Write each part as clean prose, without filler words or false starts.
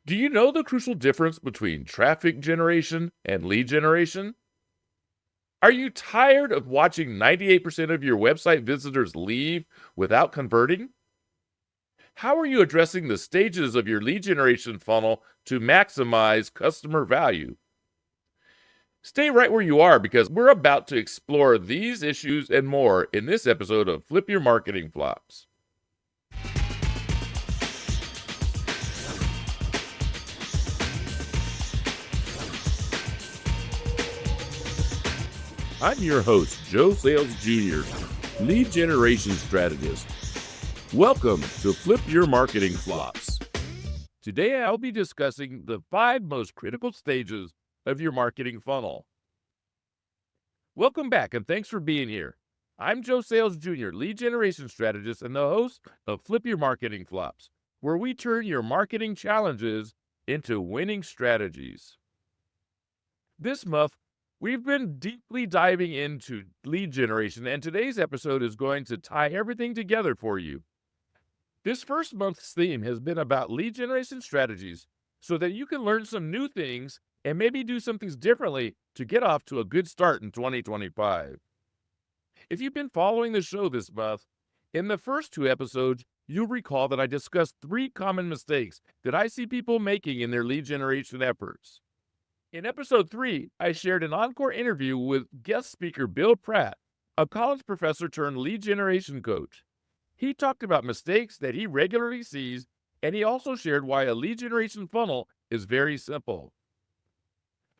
Do you know the crucial difference between traffic generation and lead generation? Are you tired of watching 98% of your website visitors leave without converting? How are you addressing the stages of your lead generation funnel to maximize customer value? Stay right where you are because we're about to explore these issues and more in this episode of Flip Your Marketing Flops. I'm your host, Joe Sayles Jr., lead generation strategist. Welcome to Flip Your Marketing Flops. Today, I'll be discussing the 5 most critical stages of your marketing funnel. Welcome back, and thanks for being here. I'm Joe Sayles Jr., lead generation strategist and the host of Flip Your Marketing Flops, where we turn your marketing challenges into winning strategies. This month, we've been deeply diving into lead generation, and today's episode is going to tie everything together for you. This first month's theme has been about lead generation strategies so that you can learn some new things and maybe do some things differently to get off to a good start in 2025. If you've been following the show this month, in the first 2 episodes, you'll recall that I discussed 3 common mistakes that I see people making in their lead generation efforts. In episode 3, I shared an encore interview with guest speaker Bill Pratt, a college professor turned lead generation coach. He talked about mistakes that he regularly sees, and he also shared why a lead generation funnel is very simple.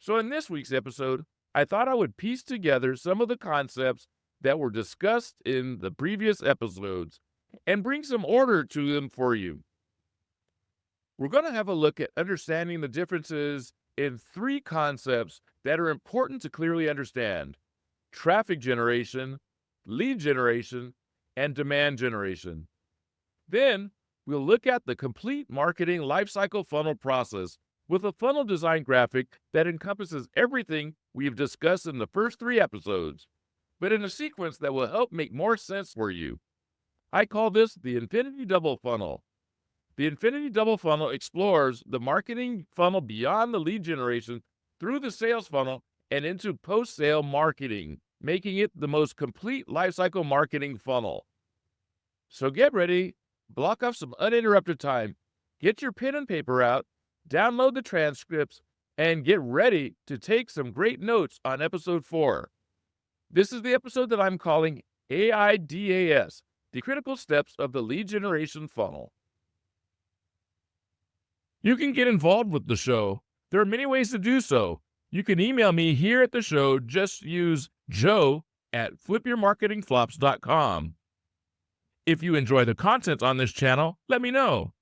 So in this week's episode, I thought I would piece together some of the concepts that were discussed in the previous episodes and bring some order to them for you. We're going to have a look at understanding the differences in 3 concepts that are important to clearly understand: traffic generation, lead generation, and demand generation. Then, we'll look at the complete marketing lifecycle funnel process with a funnel design graphic that encompasses everything we've discussed in the first 3 episodes, but in a sequence that will help make more sense for you. I call this the Infinity Double Funnel. The Infinity Double Funnel explores the marketing funnel beyond the lead generation through the sales funnel and into post-sale marketing, making it the most complete lifecycle marketing funnel. So get ready, block off some uninterrupted time, get your pen and paper out, download the transcripts, and get ready to take some great notes on episode 4. This is the episode that I'm calling A.I.D.A.S, the critical steps of the lead generation funnel. You can get involved with the show. There are many ways to do so. You can email me here at the show. Just use joe@flipyourmarketingflops.com. If you enjoy the content on this channel, let me know.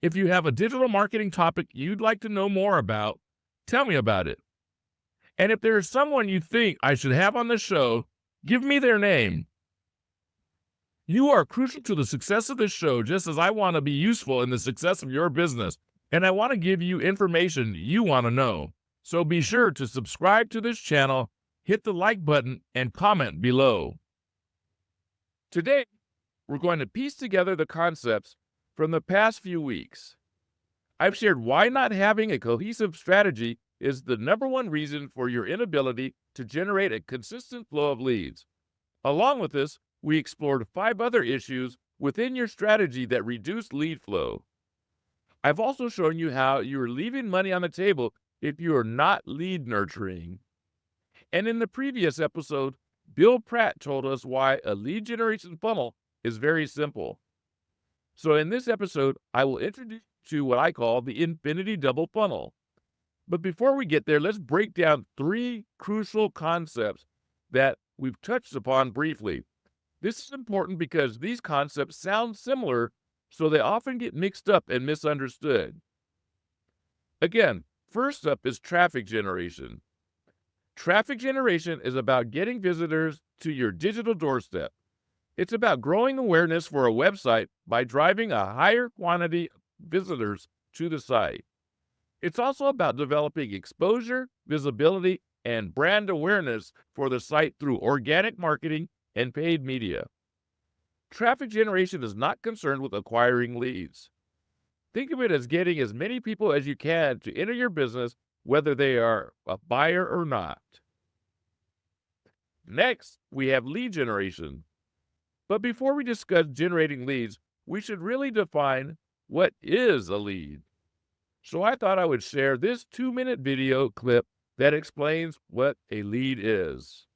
If you have a digital marketing topic you'd like to know more about, tell me about it. And if there is someone you think I should have on the show, give me their name. You are crucial to the success of this show, just as I want to be useful in the success of your business. And I want to give you information you want to know. So be sure to subscribe to this channel, hit the like button, and comment below. Today, we're going to piece together the concepts from the past few weeks. I've shared why not having a cohesive strategy is the number one reason for your inability to generate a consistent flow of leads. Along with this, we explored 5 other issues within your strategy that reduce lead flow. I've also shown you how you are leaving money on the table if you are not lead nurturing. And in the previous episode, Bill Pratt told us why a lead generation funnel is very simple. So in this episode, I will introduce you to what I call the Infinity Double Funnel. But before we get there, let's break down 3 crucial concepts that we've touched upon briefly. This is important because these concepts sound similar, so they often get mixed up and misunderstood. Again, first up is traffic generation. Traffic generation is about getting visitors to your digital doorstep. It's about growing awareness for a website by driving a higher quantity of visitors to the site. It's also about developing exposure, visibility, and brand awareness for the site through organic marketing and paid media. Traffic generation is not concerned with acquiring leads. Think of it as getting as many people as you can to enter your business, whether they are a buyer or not. Next, we have lead generation. But before we discuss generating leads, we should really define what is a lead. So I thought I would share this 2-minute video clip that explains what a lead is.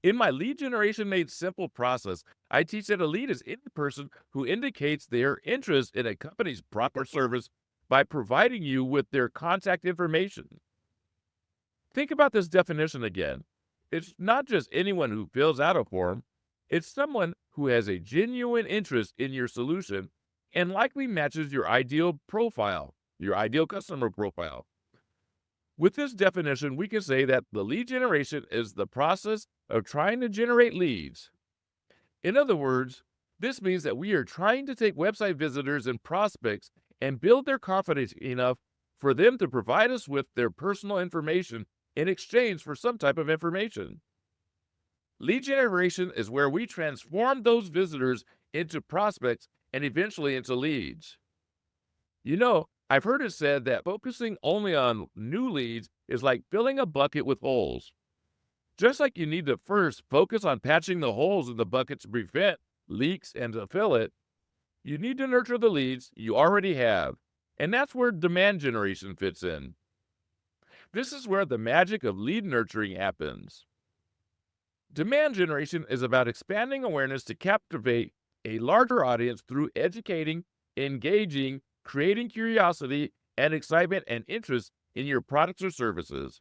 In my lead generation made simple process, I teach that a lead is any person who indicates their interest in a company's product or service by providing you with their contact information. Think about this definition again. It's not just anyone who fills out a form, it's someone who has a genuine interest in your solution and likely matches your ideal profile, your ideal customer profile. With this definition, we can say that the lead generation is the process of trying to generate leads. In other words, this means that we are trying to take website visitors and prospects and build their confidence enough for them to provide us with their personal information in exchange for some type of information. Lead generation is where we transform those visitors into prospects and eventually into leads. I've heard it said that focusing only on new leads is like filling a bucket with holes. Just like you need to first focus on patching the holes in the bucket to prevent leaks and to fill it, you need to nurture the leads you already have. And that's where demand generation fits in. This is where the magic of lead nurturing happens. Demand generation is about expanding awareness to captivate a larger audience through educating, engaging, creating curiosity and excitement and interest in your products or services.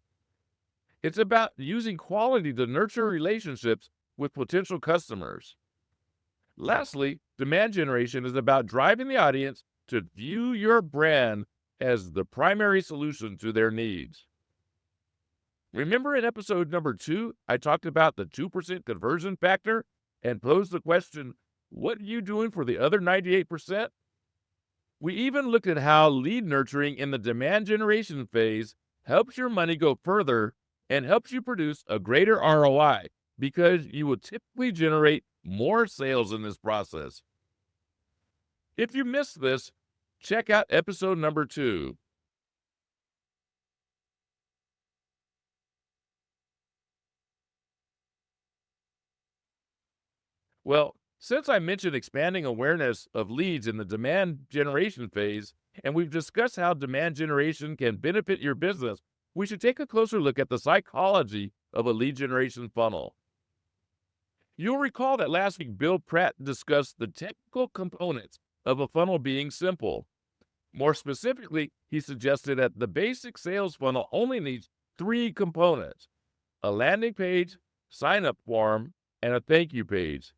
It's about using quality to nurture relationships with potential customers. Lastly, demand generation is about driving the audience to view your brand as the primary solution to their needs. Remember in episode number 2, I talked about the 2% conversion factor and posed the question, what are you doing for the other 98%? We even looked at how lead nurturing in the demand generation phase helps your money go further and helps you produce a greater ROI because you will typically generate more sales in this process. If you missed this, check out episode number 2. Well, since I mentioned expanding awareness of leads in the demand generation phase, and we've discussed how demand generation can benefit your business, we should take a closer look at the psychology of a lead generation funnel. You'll recall that last week Bill Pratt discussed the technical components of a funnel being simple. More specifically, he suggested that the basic sales funnel only needs 3 components: a landing page, sign up form, and a thank you page.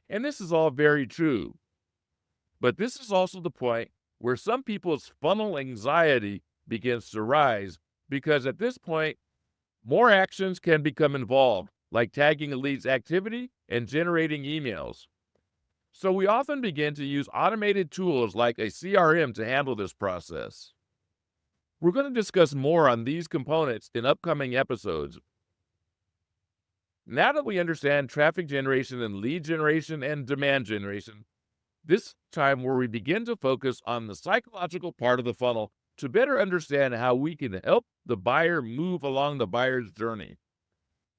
And this is all very true. But this is also the point where some people's funnel anxiety begins to rise because at this point, more actions can become involved, like tagging a lead's activity and generating emails. So we often begin to use automated tools like a CRM to handle this process. We're going to discuss more on these components in upcoming episodes. Now that we understand traffic generation and lead generation and demand generation, this time where we begin to focus on the psychological part of the funnel to better understand how we can help the buyer move along the buyer's journey.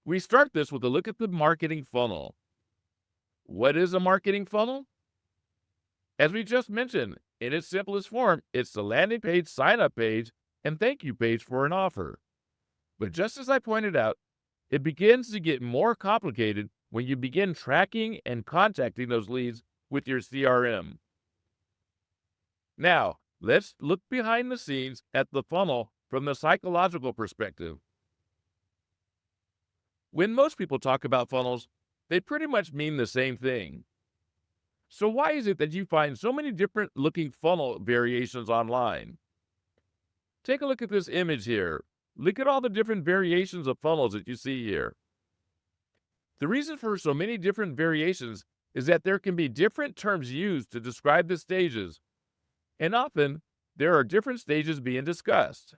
We start this with a look at the marketing funnel. What is a marketing funnel? As we just mentioned, in its simplest form, it's the landing page, sign-up page, and thank you page for an offer. But just as I pointed out, it begins to get more complicated when you begin tracking and contacting those leads with your CRM. Now, let's look behind the scenes at the funnel from the psychological perspective. When most people talk about funnels, they pretty much mean the same thing. So why is it that you find so many different looking funnel variations online? Take a look at this image here. Look at all the different variations of funnels that you see here. The reason for so many different variations is that there can be different terms used to describe the stages, and often there are different stages being discussed.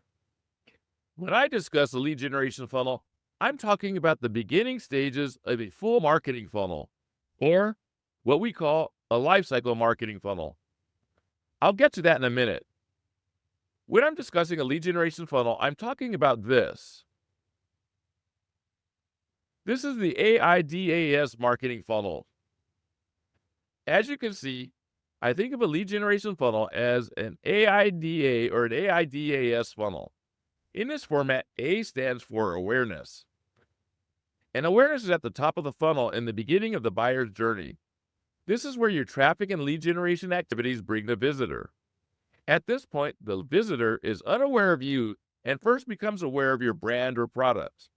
When I discuss a lead generation funnel, I'm talking about the beginning stages of a full marketing funnel, or what we call a lifecycle marketing funnel. I'll get to that in a minute. When I'm discussing a lead generation funnel, I'm talking about this. This is the A.I.D.A.S. marketing funnel. As you can see, I think of a lead generation funnel as an A.I.D.A. or an A.I.D.A.S. funnel. In this format, A stands for awareness. And awareness is at the top of the funnel in the beginning of the buyer's journey. This is where your traffic and lead generation activities bring the visitor. At this point, the visitor is unaware of you and first becomes aware of your brand or products.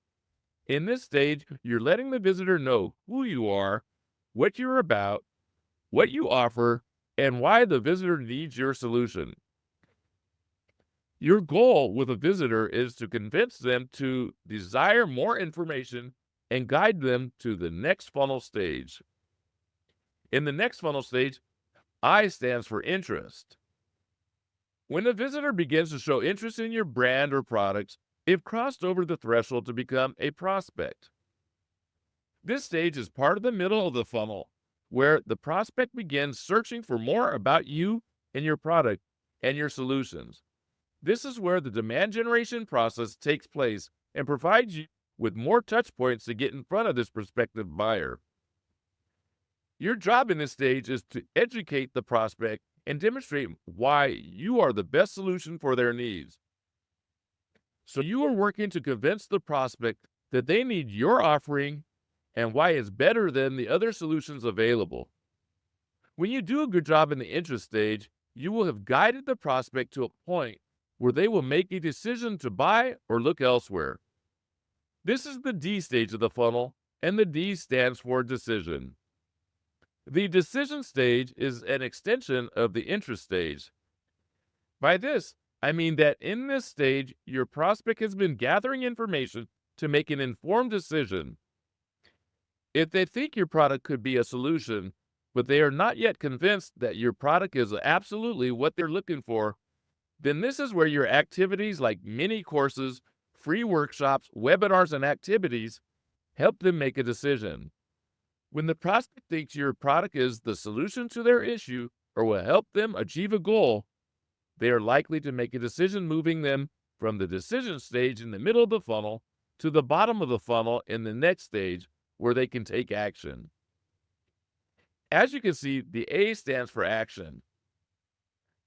In this stage, you're letting the visitor know who you are, what you're about, what you offer, and why the visitor needs your solution. Your goal with a visitor is to convince them to desire more information and guide them to the next funnel stage. In the next funnel stage, I stands for interest. When the visitor begins to show interest in your brand or products, they've crossed over the threshold to become a prospect. This stage is part of the middle of the funnel, where the prospect begins searching for more about you and your product and your solutions. This is where the demand generation process takes place and provides you with more touch points to get in front of this prospective buyer. Your job in this stage is to educate the prospect and demonstrate why you are the best solution for their needs. So you are working to convince the prospect that they need your offering and why it's better than the other solutions available. When you do a good job in the interest stage, you will have guided the prospect to a point where they will make a decision to buy or look elsewhere. This is the D stage of the funnel, and the D stands for decision. The decision stage is an extension of the interest stage. By this, I mean that in this stage, your prospect has been gathering information to make an informed decision. If they think your product could be a solution, but they are not yet convinced that your product is absolutely what they're looking for, then this is where your activities like mini courses, free workshops, webinars, and activities help them make a decision. When the prospect thinks your product is the solution to their issue or will help them achieve a goal, they are likely to make a decision, moving them from the decision stage in the middle of the funnel to the bottom of the funnel in the next stage where they can take action. As you can see, the A stands for action.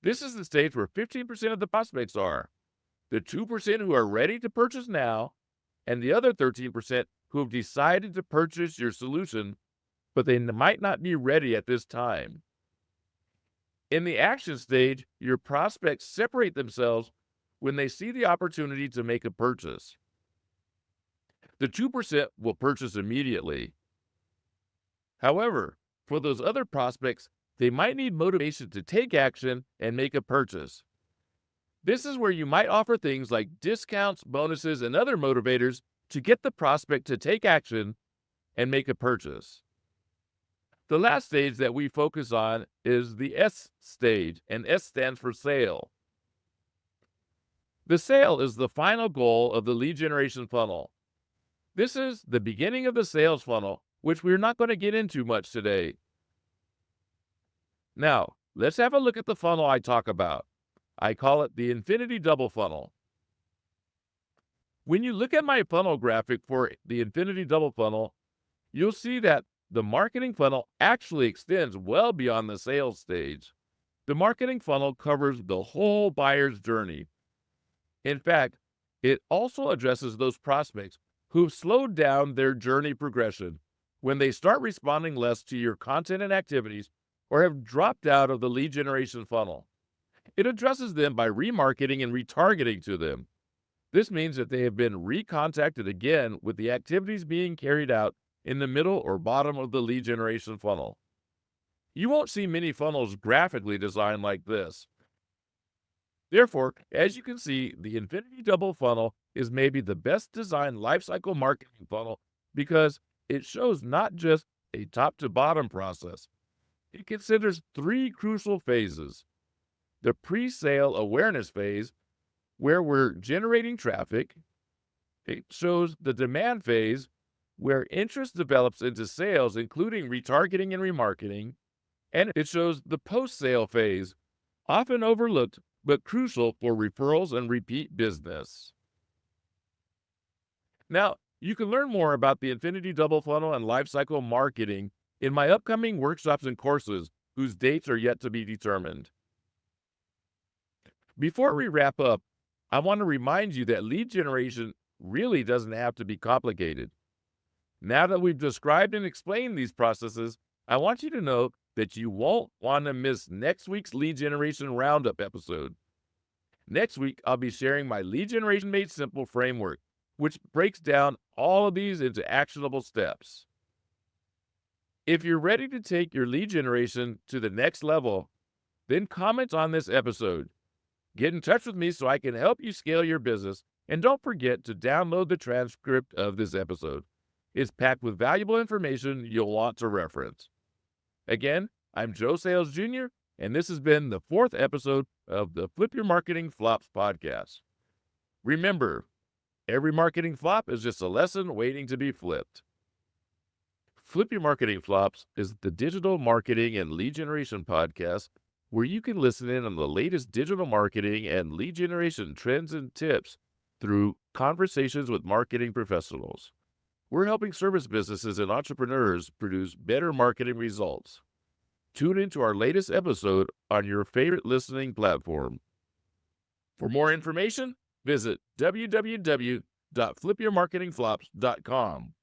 This is the stage where 15% of the prospects are, the 2% who are ready to purchase now, and the other 13% who have decided to purchase your solution, but they might not be ready at this time. In the action stage, your prospects separate themselves when they see the opportunity to make a purchase. The 2% will purchase immediately. However, for those other prospects, they might need motivation to take action and make a purchase. This is where you might offer things like discounts, bonuses, and other motivators to get the prospect to take action and make a purchase. The last stage that we focus on is the S stage, and S stands for sale. The sale is the final goal of the lead generation funnel. This is the beginning of the sales funnel, which we're not going to get into much today. Now, let's have a look at the funnel I talk about. I call it the infinity double funnel. When you look at my funnel graphic for the infinity double funnel, you'll see that the marketing funnel actually extends well beyond the sales stage. The marketing funnel covers the whole buyer's journey. In fact, it also addresses those prospects who've slowed down their journey progression when they start responding less to your content and activities or have dropped out of the lead generation funnel. It addresses them by remarketing and retargeting to them. This means that they have been recontacted again with the activities being carried out in the middle or bottom of the lead generation funnel. You won't see many funnels graphically designed like this. Therefore, as you can see, the infinity double funnel is maybe the best designed lifecycle marketing funnel because it shows not just a top to bottom process. It considers three crucial phases. The pre-sale awareness phase, where we're generating traffic. It shows the demand phase, where interest develops into sales, including retargeting and remarketing. And it shows the post-sale phase, often overlooked but crucial for referrals and repeat business. Now, you can learn more about the Infinity Double Funnel and Lifecycle Marketing in my upcoming workshops and courses, whose dates are yet to be determined. Before we wrap up, I want to remind you that lead generation really doesn't have to be complicated. Now that we've described and explained these processes, I want you to know that you won't want to miss next week's Lead Generation Roundup episode. Next week, I'll be sharing my Lead Generation Made Simple framework, which breaks down all of these into actionable steps. If you're ready to take your lead generation to the next level, then comment on this episode. Get in touch with me so I can help you scale your business, and don't forget to download the transcript of this episode. It's packed with valuable information you'll want to reference. Again, I'm Joe Sayles Jr., and this has been the 4th episode of the Flip Your Marketing Flops podcast. Remember, every marketing flop is just a lesson waiting to be flipped. Flip Your Marketing Flops is the digital marketing and lead generation podcast where you can listen in on the latest digital marketing and lead generation trends and tips through conversations with marketing professionals. We're helping service businesses and entrepreneurs produce better marketing results. Tune into our latest episode on your favorite listening platform. For more information, visit www.flipyourmarketingflops.com.